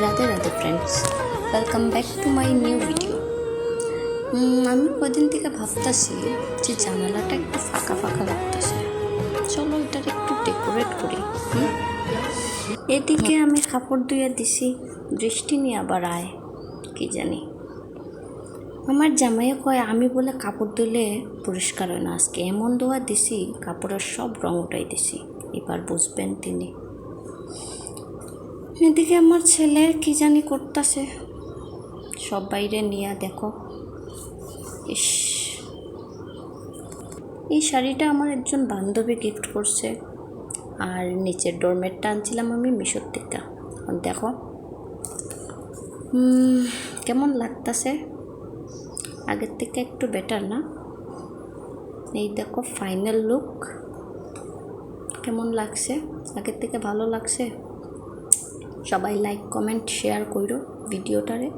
Radhe Radhe friends, welcome back to my new video. আমি কদিন থেকে ভাবতেছি যে জানালাটা একটু ফাঁকা ফাঁকা লাগতেছে, চলো এটার একটু ডেকোরেট করি। এদিকে আমি কাপড় ধুয়ে দিছি, বৃষ্টি নিয়ে আবার আয় কি জানি। আমার জামাইও কয় আমি বলে কাপড় ধুলে পরিষ্কার হয় না, আজকে এমন ধোয়া দিছি কাপড়ের সব রং উঠাই দিছি, এবার বুঝবেন তিনি। এদিকে আমার ছেলে কি জানি করতেছে, সব বাইরে নিয়ে দেখো। ইস, এই শাড়িটা আমার একজন বান্ধবী গিফট করছে, আর নিচের ডোরমেটটা আনছিলাম আমি মিশোর থেকে। দেখো কেমন লাগতেছে, আগের থেকে একটু বেটার না? এই দেখো ফাইনাল লুক কেমন লাগছে, আগের থেকে ভালো লাগছে? সবাই লাইক কমেন্ট শেয়ার করো ভিডিওটারে।